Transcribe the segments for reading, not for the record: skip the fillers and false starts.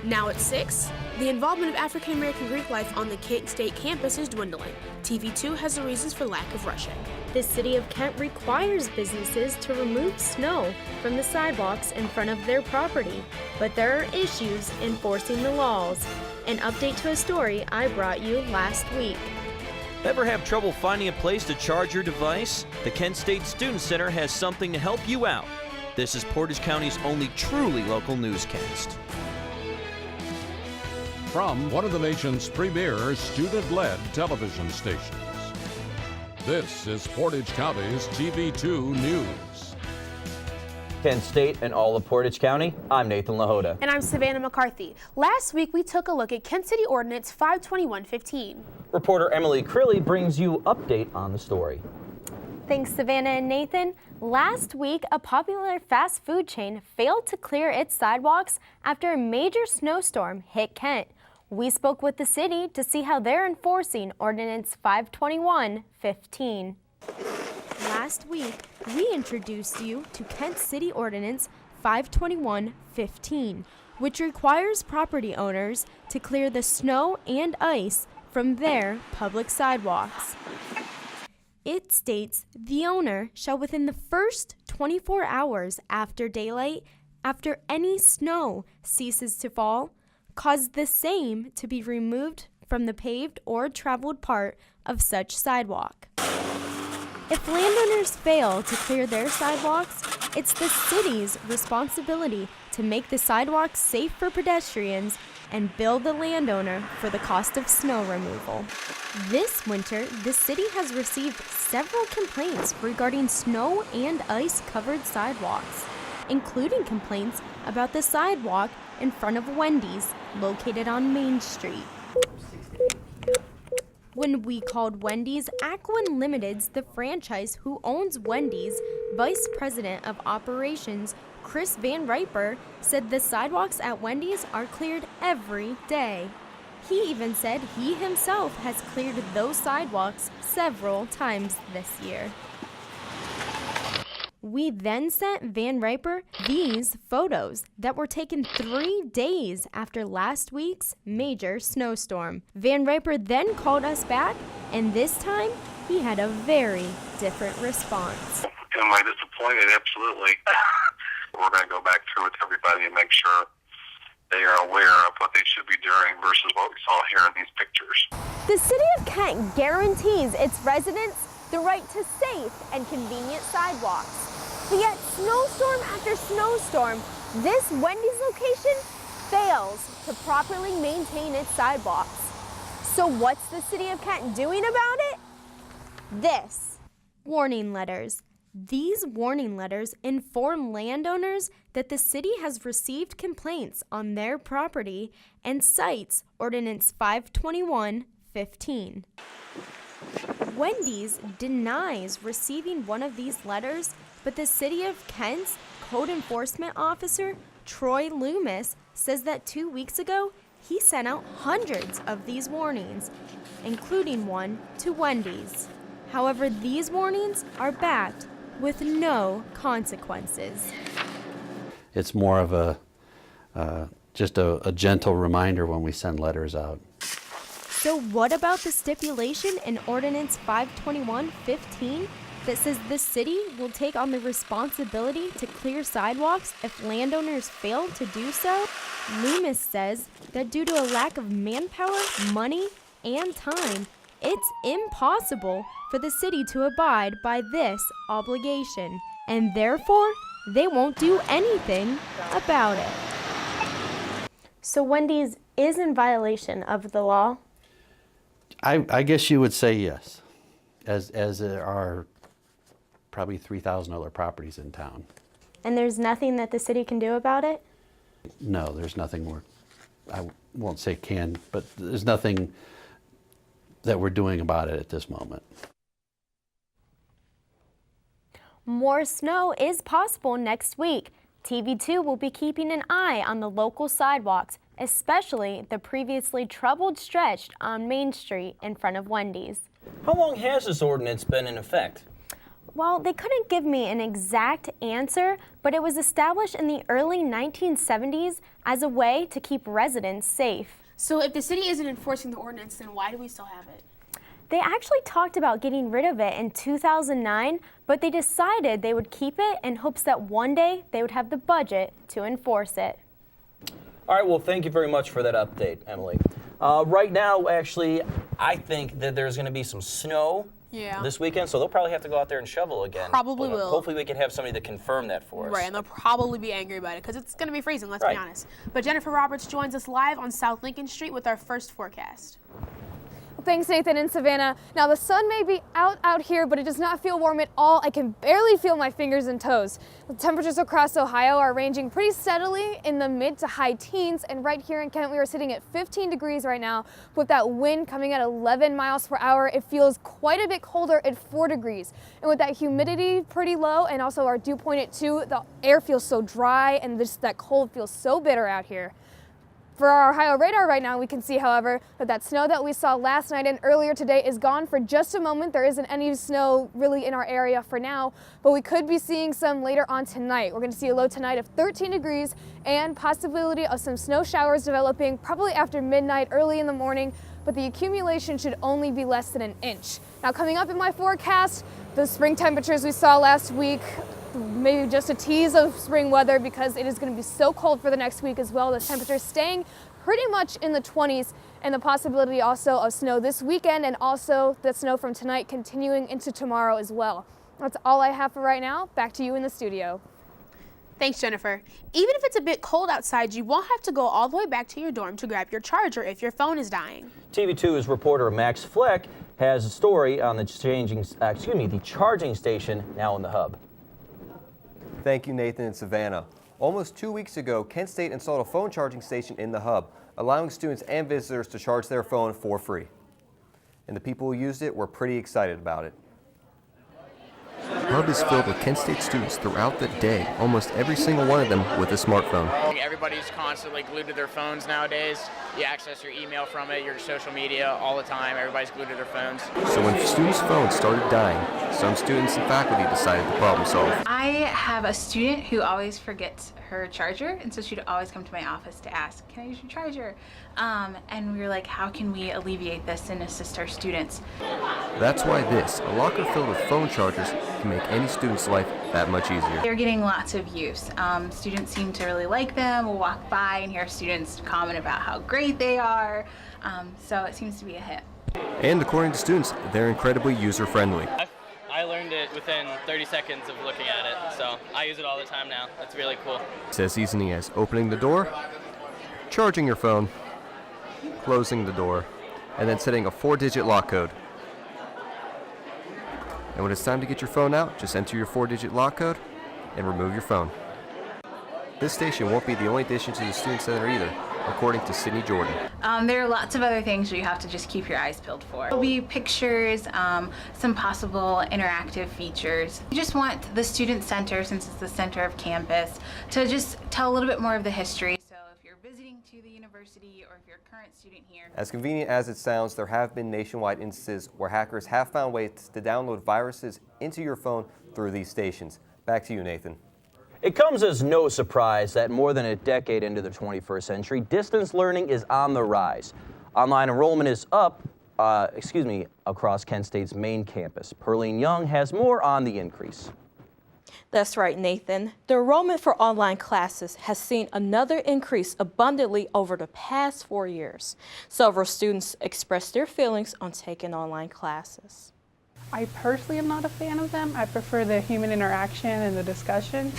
Now at 6, the involvement of African-American Greek life on the Kent State campus is dwindling. TV2 has the reasons for lack of rushing. The city of Kent requires businesses to remove snow from the sidewalks in front of their property, but there are issues enforcing the laws. An update to a story I brought you last week. Ever have trouble finding a place to charge your device? The Kent State Student Center has something to help you out. This is Portage County's only truly local newscast. From one of the nation's premier student-led television stations, this is Portage County's TV2 News. Kent State and all of Portage County, I'm Nathan LaHoda. And I'm Savannah McCarthy. Last week we took a look at Kent City Ordinance 521.15. Reporter Emily Crilly brings you update on the story. Thanks, Savannah and Nathan. Last week, a popular fast food chain failed to clear its sidewalks after a major snowstorm hit Kent. We spoke with the city to see how they're enforcing Ordinance 521.15. Last week, we introduced you to Kent City Ordinance 521.15, which requires property owners to clear the snow and ice from their public sidewalks. It states the owner shall, within the first 24 hours after daylight, after any snow ceases to fall, cause the same to be removed from the paved or traveled part of such sidewalk. If landowners fail to clear their sidewalks, it's the city's responsibility to make the sidewalks safe for pedestrians and bill the landowner for the cost of snow removal. This winter, the city has received several complaints regarding snow and ice-covered sidewalks, including complaints about the sidewalk in front of Wendy's, located on Main Street. When we called Wendy's, Aquin Limited's the franchise who owns Wendy's, Vice President of Operations Chris Van Riper said the sidewalks at Wendy's are cleared every day. He even said he himself has cleared those sidewalks several times this year. We then sent Van Riper these photos that were taken 3 days after last week's major snowstorm. Van Riper then called us back, and this time he had a very different response. Am I disappointed? Absolutely. We're going to go back through with everybody and make sure they are aware of what they should be doing versus what we saw here in these pictures. The city of Kent guarantees its residents the right to safe and convenient sidewalks. But yet, snowstorm after snowstorm, this Wendy's location fails to properly maintain its sidewalks. So what's the city of Kent doing about it? This. Warning letters. These warning letters inform landowners that the city has received complaints on their property and cites Ordinance 521.15. Wendy's denies receiving one of these letters, but the City of Kent's Code Enforcement Officer, Troy Loomis, says that 2 weeks ago, he sent out hundreds of these warnings, including one to Wendy's. However, these warnings are backed with no consequences. It's more of a just a gentle reminder when we send letters out. So what about the stipulation in Ordinance 521.15 that says the city will take on the responsibility to clear sidewalks if landowners fail to do so? Loomis says that due to a lack of manpower, money, and time, it's impossible for the city to abide by this obligation, and therefore, they won't do anything about it. So Wendy's is in violation of the law? I guess you would say yes, as there are probably 3,000 other properties in town. And there's nothing that the city can do about it? No, there's nothing I won't say can, but there's nothing that we're doing about it at this moment. More snow is possible next week. TV2 will be keeping an eye on the local sidewalks, especially the previously troubled stretch on Main Street in front of Wendy's. How long has this ordinance been in effect? Well, they couldn't give me an exact answer, but it was established in the early 1970s as a way to keep residents safe. So if the city isn't enforcing the ordinance, then why do we still have it? They actually talked about getting rid of it in 2009, but they decided they would keep it in hopes that one day they would have the budget to enforce it. All right, well, thank you very much for that update, Emily. Right now, actually, I think that there's going to be some snow this weekend, so they'll probably have to go out there and shovel again. Probably will. Hopefully we can have somebody to confirm that for us. Right, and they'll probably be angry about it because it's going to be freezing, let's be honest. But Jennifer Roberts joins us live on South Lincoln Street with our first forecast. Thanks, Nathan and Savannah. Now, the sun may be out here, but it does not feel warm at all. I can barely feel my fingers and toes. The temperatures across Ohio are ranging pretty steadily in the mid to high teens, and right here in Kent, we are sitting at 15 degrees right now. With that wind coming at 11 miles per hour, it feels quite a bit colder at 4 degrees. And with that humidity pretty low, and also our dew point at 2, the air feels so dry, and that cold feels so bitter out here. For our Ohio radar right now, we can see, however, that snow that we saw last night and earlier today is gone for just a moment. There isn't any snow really in our area for now, but we could be seeing some later on tonight. We're going to see a low tonight of 13 degrees and possibility of some snow showers developing probably after midnight, early in the morning, but the accumulation should only be less than an inch. Now, coming up in my forecast, the spring temperatures we saw last week, maybe just a tease of spring weather because it is going to be so cold for the next week as well. The temperatures staying pretty much in the 20s, and the possibility also of snow this weekend, and also the snow from tonight continuing into tomorrow as well. That's all I have for right now. Back to you in the studio. Thanks, Jennifer. Even if it's a bit cold outside, you won't have to go all the way back to your dorm to grab your charger if your phone is dying. TV2's reporter Max Fleck has a story on the charging station now in the hub. Thank you, Nathan and Savannah. Almost 2 weeks ago, Kent State installed a phone charging station in the hub, allowing students and visitors to charge their phone for free. And the people who used it were pretty excited about it. The hub is filled with Kent State students throughout the day, almost every single one of them with a smartphone. Everybody's constantly glued to their phones nowadays. You access your email from it, your social media all the time. Everybody's glued to their phones. So when students' phones started dying, some students and faculty decided to problem solve. I have a student who always forgets her charger, and so she'd always come to my office to ask, can I use your charger? And we were like, how can we alleviate this and assist our students? That's why a locker filled with phone chargers, can make any student's life that much easier. They're getting lots of use. Students seem to really like them. We'll walk by and hear students comment about how great they are. So it seems to be a hit. And according to students, they're incredibly user-friendly. I learned it within 30 seconds of looking at it, so I use it all the time now. That's really cool. It's as easy as opening the door, charging your phone, closing the door, and then setting a 4-digit lock code. And when it's time to get your phone out, just enter your 4-digit lock code and remove your phone. This station won't be the only addition to the Student Center either, according to Sydney Jordan. There are lots of other things you have to just keep your eyes peeled for. There'll be pictures, some possible interactive features. We just want the Student Center, since it's the center of campus, to just tell a little bit more of the history. So if you're visiting to the university or if you're a current student here. As convenient as it sounds, there have been nationwide instances where hackers have found ways to download viruses into your phone through these stations. Back to you, Nathan. It comes as no surprise that more than a decade into the 21st century, distance learning is on the rise. Online enrollment is up, across Kent State's main campus. Perlene Young has more on the increase. That's right, Nathan. The enrollment for online classes has seen another increase abundantly over the past 4 years. Several students expressed their feelings on taking online classes. I personally am not a fan of them. I prefer the human interaction and the discussion.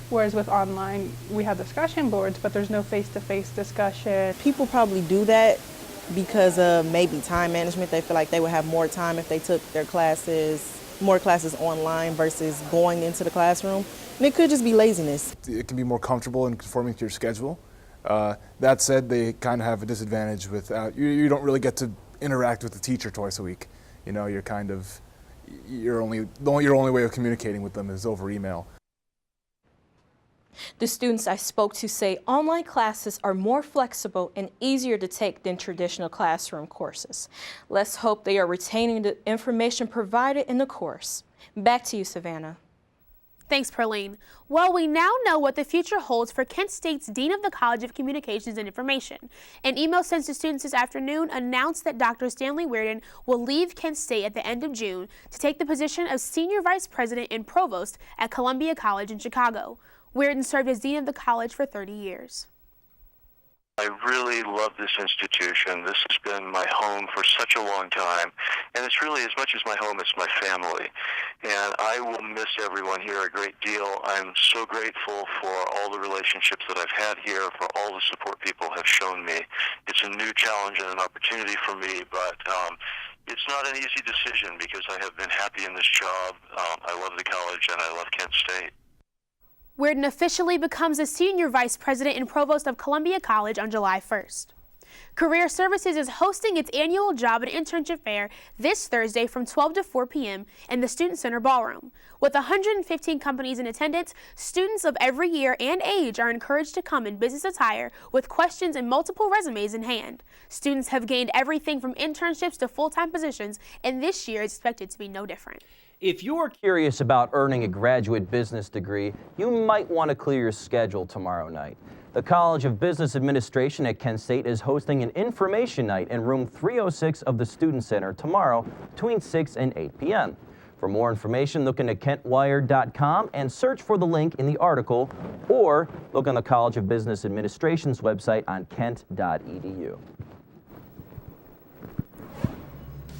Whereas with online, we have discussion boards, but there's no face-to-face discussion. People probably do that because of maybe time management. They feel like they would have more time if they took their more classes online versus going into the classroom. And it could just be laziness. It can be more comfortable in conforming to your schedule. That said, they kind of have a disadvantage without, you don't really get to interact with the teacher twice a week. You know, your only way of communicating with them is over email. The students I spoke to say online classes are more flexible and easier to take than traditional classroom courses. Let's hope they are retaining the information provided in the course. Back to you, Savannah. Thanks, Perlene. Well, we now know what the future holds for Kent State's Dean of the College of Communications and Information. An email sent to students this afternoon announced that Dr. Stanley Weirden will leave Kent State at the end of June to take the position of Senior Vice President and Provost at Columbia College in Chicago. Weirden served as Dean of the college for 30 years. I really love this institution. This has been my home for such a long time, and it's really, as much as my home, it's my family. And I will miss everyone here a great deal. I'm so grateful for all the relationships that I've had here, for all the support people have shown me. It's a new challenge and an opportunity for me, but it's not an easy decision because I have been happy in this job. I love the college, and I love Kent State. Weirden officially becomes the Senior Vice President and Provost of Columbia College on July 1st. Career Services is hosting its annual Job and Internship Fair this Thursday from 12 to 4 p.m. in the Student Center Ballroom. With 115 companies in attendance, students of every year and age are encouraged to come in business attire with questions and multiple resumes in hand. Students have gained everything from internships to full-time positions, and this year is expected to be no different. If you're curious about earning a graduate business degree, you might want to clear your schedule tomorrow night. The College of Business Administration at Kent State is hosting an information night in room 306 of the Student Center tomorrow between 6 and 8 p.m. For more information, look into kentwire.com and search for the link in the article, or look on the College of Business Administration's website on kent.edu.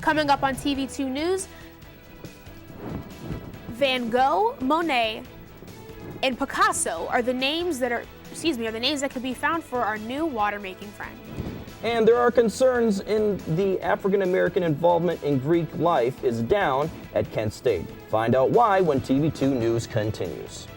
Coming up on TV2 News, Van Gogh, Monet, and Picasso are the names that could be found for our new water-making friend. And there are concerns in the African American involvement in Greek life is down at Kent State. Find out why when TV2 News continues.